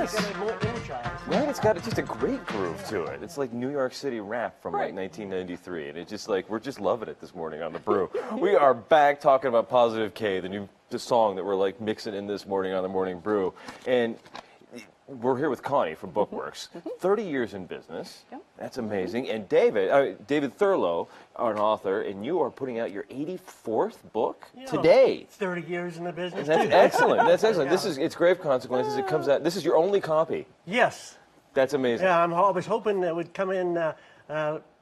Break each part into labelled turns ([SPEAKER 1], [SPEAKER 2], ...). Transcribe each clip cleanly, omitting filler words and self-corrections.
[SPEAKER 1] Yes.
[SPEAKER 2] Right, it's got just a great groove to it. It's like New York City rap from like 1993, and it's just like we're just loving it this morning on the Brew. We are back talking about Positive K, the song that we're like mixing in this morning on the Morning Brew, and we're here with Connie from Bookworks. 30 years in business. Yep. That's amazing. And David Thurlo, an author, and you are putting out your 84th book today.
[SPEAKER 1] 30 years in the business.
[SPEAKER 2] That's excellent. That's excellent. Yeah. It's Grave Consequences. It comes out. This is your only copy.
[SPEAKER 1] Yes.
[SPEAKER 2] That's amazing.
[SPEAKER 1] Yeah, I was hoping it would come in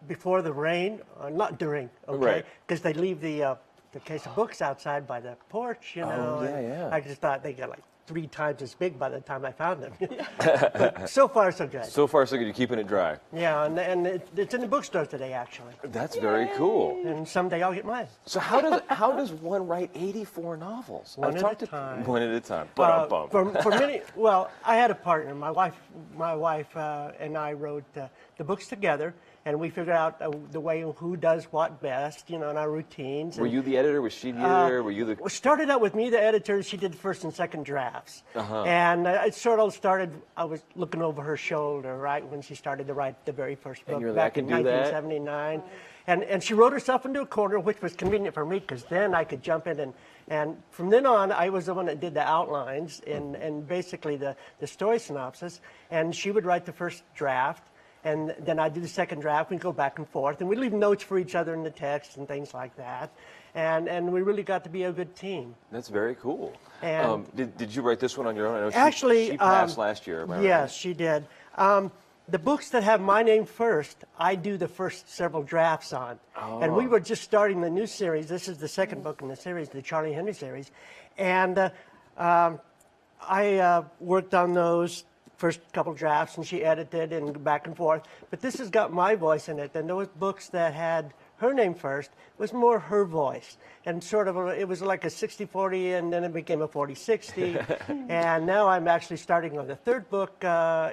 [SPEAKER 1] before the rain, or not during, okay?
[SPEAKER 2] Right.
[SPEAKER 1] Because they leave the case of books outside by the porch, you know.
[SPEAKER 2] Oh, yeah.
[SPEAKER 1] I just thought they got like 3 times as big by the time I found them. But so far, so good.
[SPEAKER 2] So far, so good. You're keeping it dry.
[SPEAKER 1] Yeah, and it's in the bookstore today, actually.
[SPEAKER 2] That's very cool.
[SPEAKER 1] And someday I'll get mine.
[SPEAKER 2] So how does one write 84 novels?
[SPEAKER 1] One at a time.
[SPEAKER 2] One at a time.
[SPEAKER 1] For many, well, I had a partner. My wife and I wrote the books together. And we figured out the way who does what best, you know, in our routines.
[SPEAKER 2] Were you the editor? Was she the editor? Were you the?
[SPEAKER 1] It started out with me, the editor. She did the first and second drafts. And it sort of started. I was looking over her shoulder, right, when she started to write the very first book back in 1979. And she wrote herself into a corner, which was convenient for me because then I could jump in and from then on, I was the one that did the outlines and basically the story synopsis. And she would write the first draft. And then I'd do the second draft. We'd go back and forth. And we'd leave notes for each other in the text and things like that. And we really got to be a good team.
[SPEAKER 2] That's very cool.
[SPEAKER 1] And
[SPEAKER 2] did you write this one on your own? I know
[SPEAKER 1] actually,
[SPEAKER 2] she passed last year.
[SPEAKER 1] Yes, she did. The books that have my name first, I do the first several drafts on. Oh. And we were just starting the new series. This is the second book in the series, the Charlie Henry series. And I worked on those first couple drafts, and she edited and back and forth. But this has got my voice in it, and those books that had her name first was more her voice. And sort of, it was like a 60-40, and then it became a 40-60. And now I'm actually starting on the third book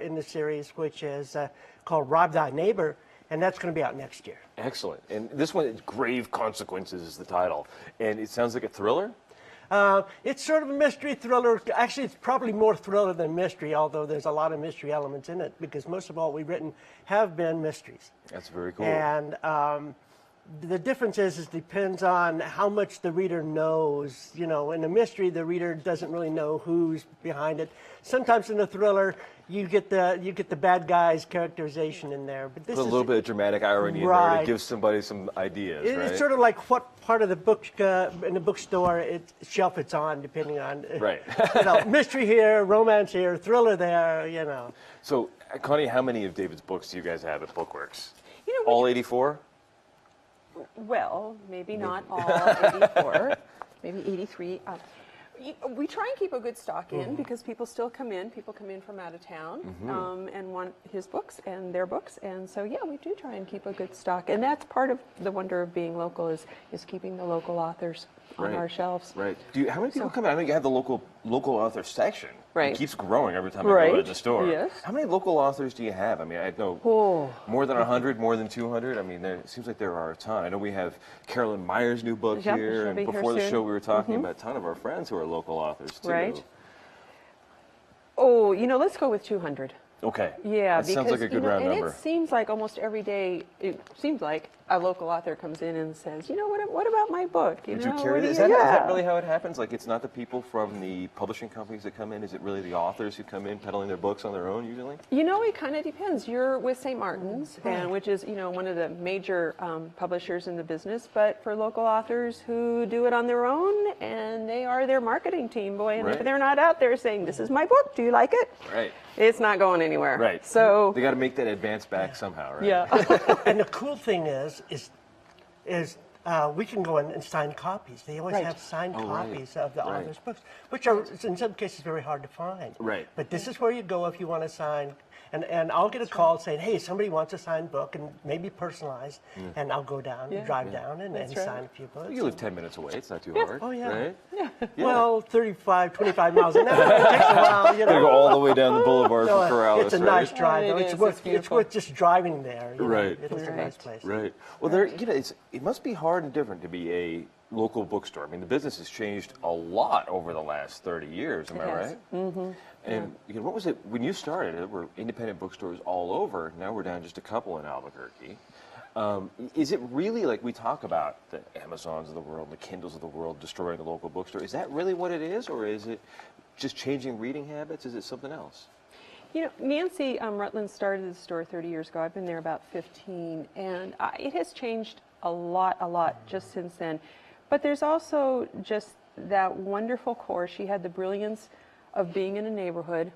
[SPEAKER 1] in the series, which is called Rob Thy Neighbor, and that's going to be out next year.
[SPEAKER 2] Excellent. And this one, Grave Consequences is the title. And it sounds like a thriller?
[SPEAKER 1] It's sort of a mystery thriller. Actually, it's probably more thriller than mystery, although there's a lot of mystery elements in it, because most of all we've written have been mysteries.
[SPEAKER 2] That's very cool.
[SPEAKER 1] And the difference is it depends on how much the reader knows. You know, in a mystery, the reader doesn't really know who's behind it. Sometimes in a thriller, you get the bad guy's characterization in there. But this
[SPEAKER 2] is a little bit of dramatic irony in there to give somebody some ideas.
[SPEAKER 1] It's sort of like what part of the book in the bookstore shelf it's on, depending on you know, mystery here, romance here, thriller there. You know.
[SPEAKER 2] So, Connie, how many of David's books do you guys have at Bookworks?
[SPEAKER 3] You know,
[SPEAKER 2] all 84?
[SPEAKER 3] Well, maybe not all 84, maybe 83. We try and keep a good stock in because people still come in. People come in from out of town and want his books and their books. And so, yeah, we do try and keep a good stock. And that's part of the wonder of being local is keeping the local authors on our shelves.
[SPEAKER 2] Right. How many people come in? I know you have the local author section.
[SPEAKER 3] Right.
[SPEAKER 2] It keeps growing every time I go to the store.
[SPEAKER 3] Yes.
[SPEAKER 2] How many local authors do you have? I mean, I know more than 100, more than 200. I mean, it seems like there are a ton. I know we have Carolyn Meyer's new book here. And before the show, we were talking about a ton of our friends who are local authors, too.
[SPEAKER 3] Right. Oh, you know, let's go with 200.
[SPEAKER 2] Okay.
[SPEAKER 3] Yeah,
[SPEAKER 2] that sounds like a good round number.
[SPEAKER 3] It seems like almost every day, it seems like a local author comes in and says, you know, what about my book?
[SPEAKER 2] Would you carry that? Is that really how it happens? Like, it's not the people from the publishing companies that come in? Is it really the authors who come in peddling their books on their own, usually?
[SPEAKER 3] You know, it kind of depends. You're with St. Martin's, which is, you know, one of the major publishers in the business, but for local authors who do it on their own, and they are their marketing team, boy, and if they're not out there saying, this is my book, do you like it?
[SPEAKER 2] Right.
[SPEAKER 3] It's not going anywhere.
[SPEAKER 2] Right.
[SPEAKER 3] So
[SPEAKER 2] they got to make that advance back somehow, right?
[SPEAKER 1] Yeah. And the cool thing is we can go in and sign copies. They always have signed copies of the author's books, which are in some cases very hard to find.
[SPEAKER 2] Right.
[SPEAKER 1] But this is where you go if you want to sign. And I'll get a call saying, hey, somebody wants a signed book and maybe personalized, and I'll go down, drive down, and sign a few books.
[SPEAKER 2] You live 10 minutes away. It's not too hard.
[SPEAKER 1] Oh, yeah.
[SPEAKER 2] Right?
[SPEAKER 1] Yeah. Well, 35, 25 miles an hour. It takes a while, you know.
[SPEAKER 2] Gotta go all the way down the boulevard from Corrales,
[SPEAKER 1] It's a nice drive, though. It's worth just driving there.
[SPEAKER 2] Right.
[SPEAKER 1] It is a nice place.
[SPEAKER 2] Right. Well, you know, it must be hard and different to be a local bookstore. I mean, the business has changed a lot over the last 30 years. Am I right?
[SPEAKER 3] Mm-hmm.
[SPEAKER 2] And what was it when you started? There were independent bookstores all over. Now we're down just a couple in Albuquerque. Is it really like we talk about the Amazons of the world, the Kindles of the world destroying the local bookstore? Is that really what it is, or is it just changing reading habits? Is it something else?
[SPEAKER 3] You know, Nancy Rutland started the store 30 years ago. I've been there about 15, and it has changed a lot just since then. But there's also just that wonderful core. She had the brilliance of being in a neighborhood,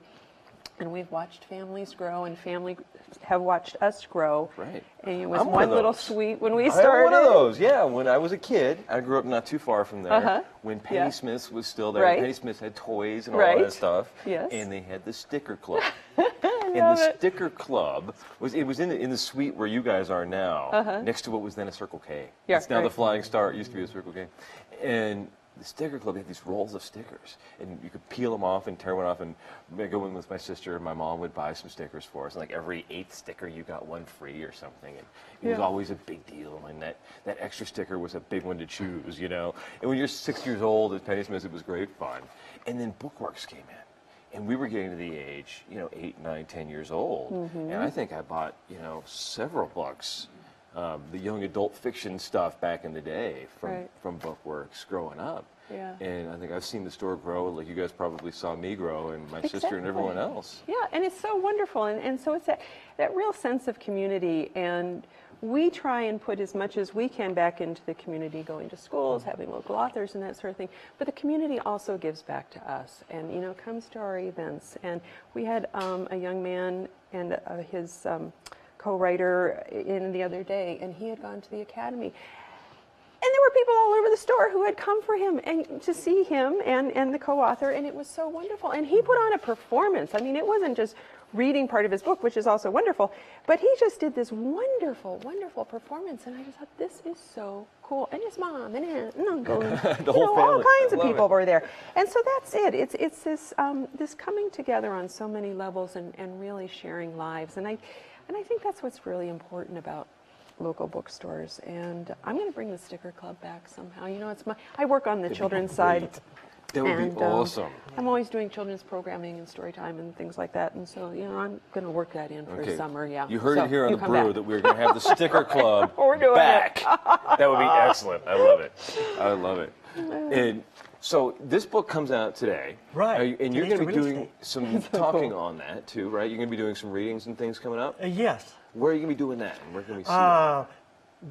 [SPEAKER 3] and we've watched families grow, and family have watched us grow.
[SPEAKER 2] Right.
[SPEAKER 3] And it was one little suite when we started.
[SPEAKER 2] I'm one of those, yeah. When I was a kid, I grew up not too far from there. When Penny Smith's was still there.
[SPEAKER 3] Right.
[SPEAKER 2] Penny Smith had toys and all that stuff.
[SPEAKER 3] Yes.
[SPEAKER 2] And they had the sticker club. And the sticker club was in the suite where you guys are now, next to what was then a Circle K.
[SPEAKER 3] Yeah,
[SPEAKER 2] it's now the Flying Star. It used to be a Circle K. And the sticker club had these rolls of stickers, and you could peel them off and tear one off, and go in with my sister, and my mom would buy some stickers for us, and like every 8th sticker you got one free or something, and it was always a big deal, and that extra sticker was a big one to choose, you know. And when you're 6 years old at Penny Smith, it was great fun. And then Bookworks came in, and we were getting to the age, 8, 9, 10 years old, and I think I bought, several books. The young adult fiction stuff back in the day from Bookworks growing up.
[SPEAKER 3] Yeah.
[SPEAKER 2] And I think I've seen the store grow like you guys probably saw me grow, and my sister and everyone else.
[SPEAKER 3] Yeah, and it's so wonderful. And so it's that real sense of community. And we try and put as much as we can back into the community, going to schools, having local authors and that sort of thing. But the community also gives back to us and, comes to our events. And we had a young man and his co-writer in the other day, and he had gone to the academy, and there were people all over the store who had come for him and to see him and the co-author, and it was so wonderful. And he put on a performance. I mean, it wasn't just reading part of his book, which is also wonderful, but he just did this wonderful performance, and I just thought, this is so cool. And his mom and aunt and uncle, and,
[SPEAKER 2] the whole family.
[SPEAKER 3] all kinds of people were there. And so that's it. It's this coming together on so many levels and really sharing lives. And I think that's what's really important about local bookstores. And I'm going to bring the sticker club back somehow. I work on the children's side.
[SPEAKER 2] That would be awesome.
[SPEAKER 3] I'm always doing children's programming and story time and things like that. And so, I'm going to work that in for summer. Yeah.
[SPEAKER 2] You heard
[SPEAKER 3] it
[SPEAKER 2] here on the Brew that we're going to have the sticker club back. That would be excellent. I love it. And so this book comes out today.
[SPEAKER 1] Right.
[SPEAKER 2] And you're going to be doing some talking on that too, right? You're going to be doing some readings and things coming up?
[SPEAKER 1] Yes.
[SPEAKER 2] Where are you going to be doing that? And where can we see it?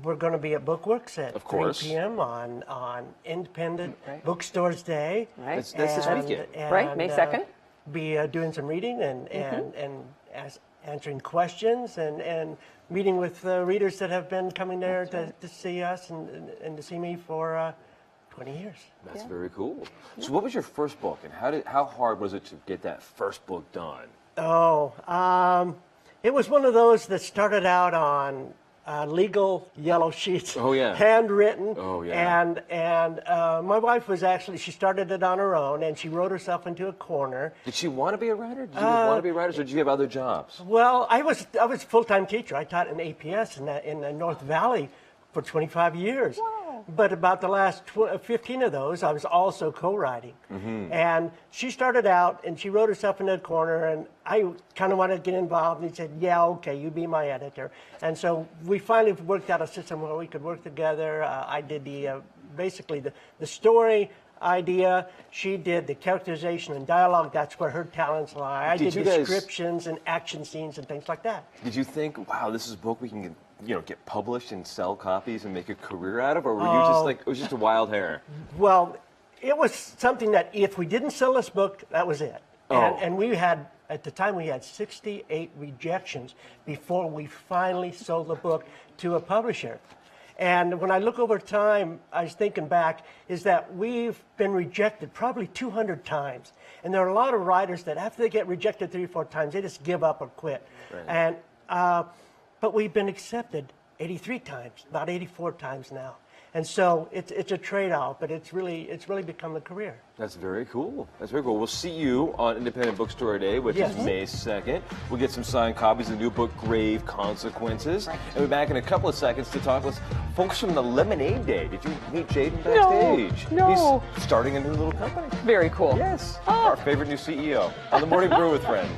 [SPEAKER 1] We're going to be at Bookworks at 3 p.m. on Independent Bookstores Day.
[SPEAKER 3] Right.
[SPEAKER 2] That's this weekend.
[SPEAKER 3] Right, May 2nd.
[SPEAKER 1] Be doing some reading and answering questions and meeting with readers that have been coming there to see us and to see me for 20 years.
[SPEAKER 2] That's very cool. So what was your first book, and how hard was it to get that first book done?
[SPEAKER 1] It was one of those that started out on legal yellow sheets, handwritten.
[SPEAKER 2] Oh, yeah.
[SPEAKER 1] And my wife was she started it on her own, and she wrote herself into a corner.
[SPEAKER 2] Did she want to be a writer? Did you want to be a writer, or did you have other jobs?
[SPEAKER 1] Well, I was a full-time teacher. I taught in APS in the North Valley for 25 years.
[SPEAKER 3] Wow.
[SPEAKER 1] But about the last 15 of those, I was also co-writing. And she started out, and she wrote herself in a corner, and I kind of wanted to get involved, and he said, yeah, okay, you be my editor. And so we finally worked out a system where we could work together. I did basically the story idea. She did the characterization and dialogue. That's where her talents lie. I did descriptions and action scenes and things like that.
[SPEAKER 2] Did you think, wow, this is a book we can get published and sell copies and make a career out of, or were you just like, it was just a wild hair?
[SPEAKER 1] Well, it was something that if we didn't sell this book, that was it. And we had, at the time, we had 68 rejections before we finally sold the book to a publisher. And when I look over time, I was thinking back, is that we've been rejected probably 200 times. And there are a lot of writers that after they get rejected 3 or 4 times, they just give up or quit. Right. And but we've been accepted 83 times, about 84 times now. And so it's a trade-off, but it's really become a career.
[SPEAKER 2] That's very cool. That's very cool. We'll see you on Independent Bookstore Day, which is May 2nd. We'll get some signed copies of the new book, Grave Consequences. And we'll be back in a couple of seconds to talk with folks from the Lemonade Day. Did you meet Jaden backstage?
[SPEAKER 3] No.
[SPEAKER 2] He's starting a new little company.
[SPEAKER 3] Very cool.
[SPEAKER 2] Yes. Our favorite new CEO on the Morning Brew with Friends.